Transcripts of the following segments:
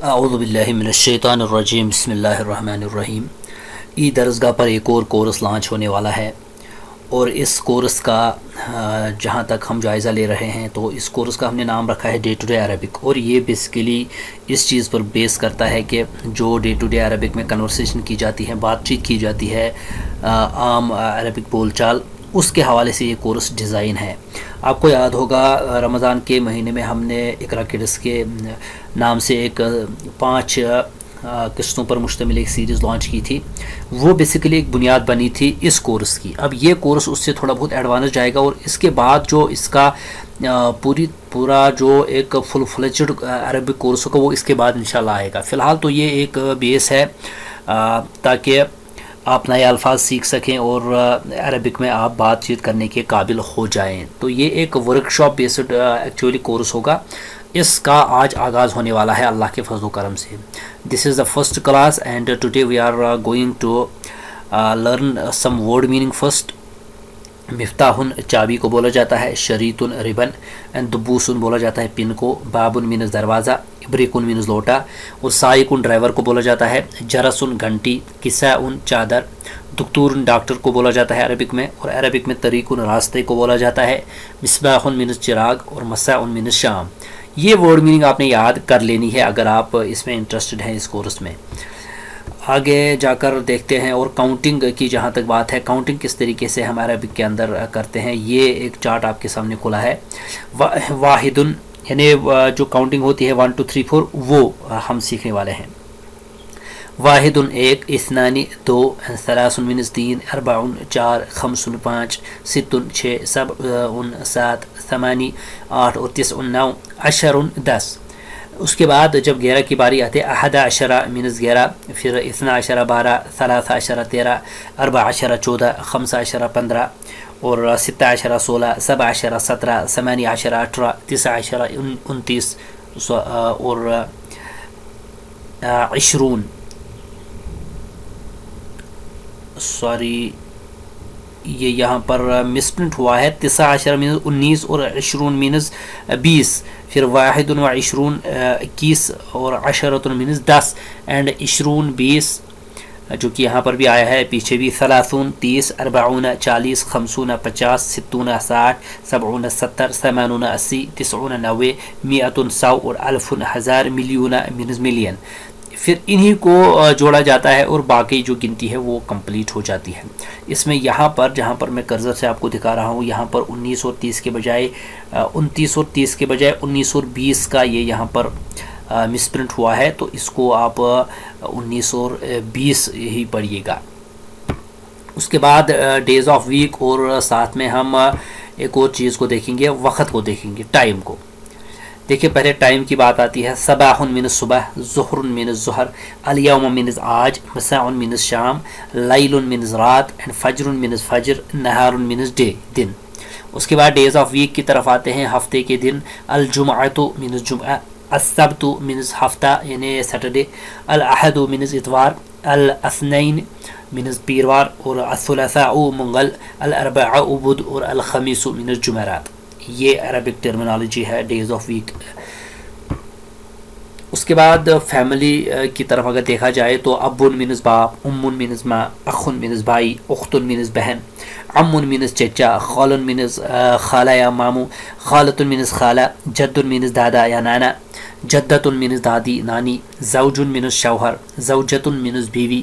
اعوذ باللہ من الشیطان الرجیم بسم اللہ الرحمن الرحیم۔ درسگاہ پر ایک اور کورس لانچ ہونے والا ہے، اور اس کورس کا جہاں تک ہم جائزہ لے رہے ہیں تو اس کورس کا ہم نے نام رکھا ہے ڈے ٹو ڈے عربک، اور یہ بیسیکلی اس چیز پر بیس کرتا ہے کہ جو ڈے ٹو ڈے عربک میں کنورسیشن کی جاتی ہے، بات چیت کی جاتی ہے، عام عربک بول چال، اس کے حوالے سے یہ کورس ڈیزائن ہے۔ آپ کو یاد ہوگا رمضان کے مہینے میں ہم نے اقرا کڈس کے نام سے ایک 5 قسطوں پر مشتمل ایک سیریز لانچ کی تھی، وہ بیسیکلی ایک بنیاد بنی تھی اس کورس کی۔ اب یہ کورس اس سے تھوڑا بہت ایڈوانس جائے گا، اور اس کے بعد جو اس کا پورا جو ایک فل فلیجڈ عربک کورس ہوگا وہ اس کے بعد انشاءاللہ آئے گا۔ فی الحال تو یہ ایک بیس ہے تاکہ آپ نئے الفاظ سیکھ سکیں اور عربک میں آپ بات چیت کرنے کے قابل ہو جائیں۔ تو یہ ایک work shop based actually course ہوگا، اس کا آج آغاز ہونے والا ہے اللہ کے فضل و کرم سے۔ This is the first class and today we are going to learn some word meaning first. مفتاحن چابی کو بولا جاتا ہے، شریطن ربن، اینڈ دبوسن بولا جاتا ہے پن کو، بابن مینز دروازہ، ابریکن مینز لوٹا، اور سائقن ڈرائیور کو بولا جاتا ہے، جرسن گھنٹی، کساءن چادر، دکتورن ڈاکٹر کو بولا جاتا ہے عربک میں، اور عربک میں طریقن راستے کو بولا جاتا ہے، مصباحن مینز چراغ، اور مساءن مینز شام۔ یہ ورڈ میننگ آپ نے یاد کر لینی ہے اگر آپ اس میں انٹرسٹڈ ہیں اس کورس میں۔ آگے جا کر دیکھتے ہیں، اور کاؤنٹنگ کی جہاں تک بات ہے، کاؤنٹنگ کس طریقے سے ہم عربک کے اندر کرتے ہیں، یہ ایک چارٹ آپ کے سامنے کھلا ہے۔ واحدن یعنی جو کاؤنٹنگ ہوتی ہے 1 2 3 4 وہ ہم سیکھنے والے ہیں۔ واحدن 1، اثنانی 2، ثلاثن مینز 3، اربعن 4، خمسن 5، ستن 6، سبعن 7، ثمانی 8، اور تسعن 9، عشرن 10۔ اس کے بعد جب 11 کی باری آتی ہے، 11 مینز 11، پھر 12 12، 13 13، 14 14، 15 15، اور 16 16، 17 17، 18 18، 19 29، اور 20 یہ یہاں پر مسپرنٹ ہوا ہے، 19 مینز 19، اور 20 مینز 20، پھر 21 21، اور 10 مینز 10، اینڈ 20 20 جو کہ یہاں پر بھی آیا ہے، پیچھے بھی 30 30، 40 40، 50 50، 60 60، 70 70، 80 80، 90 90، 100 100، اور 1000 1000، ملین مینز ملین۔ پھر انہی کو جوڑا جاتا ہے اور باقی جو گنتی ہے وہ کمپلیٹ ہو جاتی ہے۔ اس میں یہاں پر جہاں پر میں کرسر سے آپ کو دکھا رہا ہوں، یہاں پر 19 اور 30 کے بجائے 29 اور 30 کے بجائے 19 اور 20 کا یہ یہاں پر مسپرنٹ ہوا ہے، تو اس کو آپ 19 اور 20 ہی پڑھیے گا۔ اس کے بعد ڈیز آف ویک، اور ساتھ میں ہم ایک اور چیز کو دیکھیں گے، وقت کو دیکھیں گے، ٹائم کو۔ دیکھیے پہلے ٹائم کی بات آتی ہے، صباح مینز صبح، ظہر مینز ظہر، الیوم مینز آج، مساء مینز شام، لیل مینز رات، اینڈ فجر مینز فجر، نہار مینز ڈے دن۔ اس کے بعد ڈیز آف ویک کی طرف آتے ہیں، ہفتے کے دن، الجمعۃ مینز جمعہ، السبت مینز ہفتہ یعنی سیٹرڈے، الاحد مینز اتوار، الاثنین مینز پیروار، اور الثلاثاء منگل، الاربعاء بدھ، اور الخمیس مینز جمعرات۔ یہ عربک ٹرمینالوجی ہے ڈیز آف ویک۔ اس کے بعد فیملی کی طرف اگر دیکھا جائے تو ابن مینز باپ، امن مینز ماں، اخن مینز بھائی، اختن مینز بہن، امن مینز چچا، خالن مینز خالہ یا ماموں، خالتن مینز خالہ، جدن مینز دادا یا نانا، جدتن مینز دادی نانی، زوجن مینز شوہر، زوجتن مینز بیوی،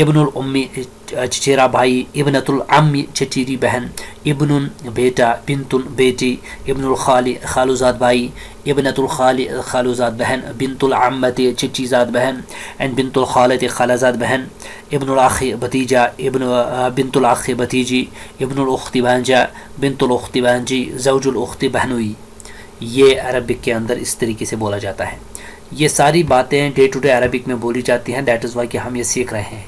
ابن الامی چچیرا بھائی، ابنۃ العم چچیری بہن، ابن بیٹا، بنتن بیٹی، ابن الخالی خالوزاد بھائی، ابنۃ الخالی خالوزاد بہن، بنت العمت چچی زاد بہن، اینڈ بنت الخالت خالزاد بہن، ابن الاخ بھتیجا، بنت الاخ بھتیجی، ابن الاخت بھانجا، بنت الاخت بھانجی، زوج الاخت بہنوئی۔ یہ عربک کے اندر اس طریقے سے بولا جاتا ہے۔ یہ ساری باتیں ڈے ٹو ڈے عربک میں بولی جاتی ہیں، دیٹ از وائی کہ ہم یہ سیکھ رہے ہیں۔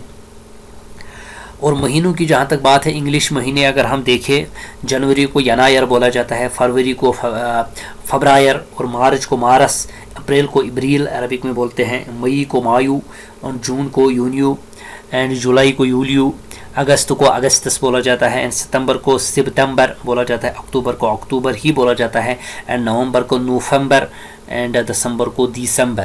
اور مہینوں کی جہاں تک بات ہے، انگلش مہینے اگر ہم دیکھیں، جنوری کو ینایر بولا جاتا ہے، فروری کو فبرایر، اور مارچ کو مارس، اپریل کو ابریل عربک میں بولتے ہیں، مئی کو مایو، اور جون کو یونیو، اینڈ جولائی کو یولیو، اگست کو اگستس بولا جاتا ہے، اینڈ ستمبر کو سپتمبر بولا جاتا ہے، اکتوبر کو اکتوبر ہی بولا جاتا ہے، اینڈ نومبر کو نوفمبر، اینڈ دسمبر کو دسمبر۔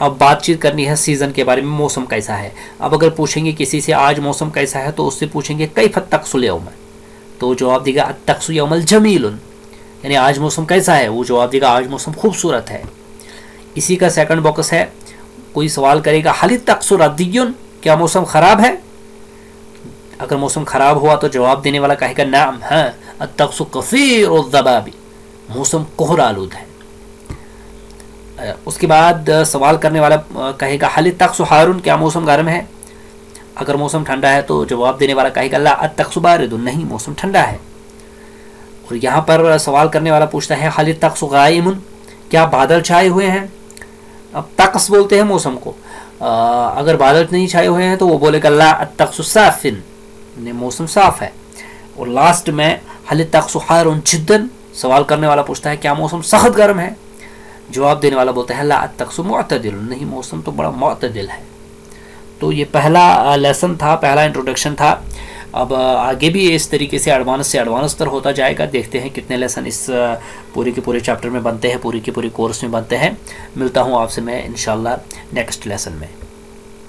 اب بات چیت کرنی ہے سیزن کے بارے میں، موسم کیسا ہے. اب اگر پوچھیں گے کسی سے آج موسم کیسا ہے تو اس سے پوچھیں گے کیف الطقس اليوم، تو جواب دے گا الطقس یوم الجمیل، یعنی آج موسم کیسا ہے، وہ جواب دے گا آج موسم خوبصورت ہے. اسی کا سیکنڈ باکس ہے، کوئی سوال کرے گا هل الطقس ردی، کیا موسم خراب ہے. اگر موسم خراب ہوا تو جواب دینے والا کہے گا نعم، ہاں، الطقس کثیر الضباب، موسم کوہرا آلود ہے. اس کے بعد سوال کرنے والا کہے گا هل الطقس حار، کیا موسم گرم ہے. اگر موسم ٹھنڈا ہے تو جواب دینے والا کہے گا لا الطقس بارد، نہیں موسم ٹھنڈا ہے. اور یہاں پر سوال کرنے والا پوچھتا ہے هل الطقس غائم، کیا بادل چھائے ہوئے ہیں. اب طقس بولتے ہیں موسم کو، اگر بادل نہیں چھائے ہوئے ہیں تو وہ بولے گا لا الطقس صاف، موسم صاف ہے. اور لاسٹ میں هل الطقس حار جدا، سوال کرنے والا پوچھتا ہے کیا موسم سخت گرم ہے. جواب دینے والا بولتا ہے لا الطقس معتدل، نہیں موسم تو بڑا معتدل ہے. تو یہ پہلا لیسن تھا، پہلا انٹروڈکشن تھا. اب آگے بھی اس طریقے سے ایڈوانس تر ہوتا جائے گا. دیکھتے ہیں کتنے لیسن اس پورے کے پورے چیپٹر میں بنتے ہیں، پوری کے پوری کورس میں بنتے ہیں. ملتا ہوں آپ سے میں انشاءاللہ نیکسٹ لیسن میں.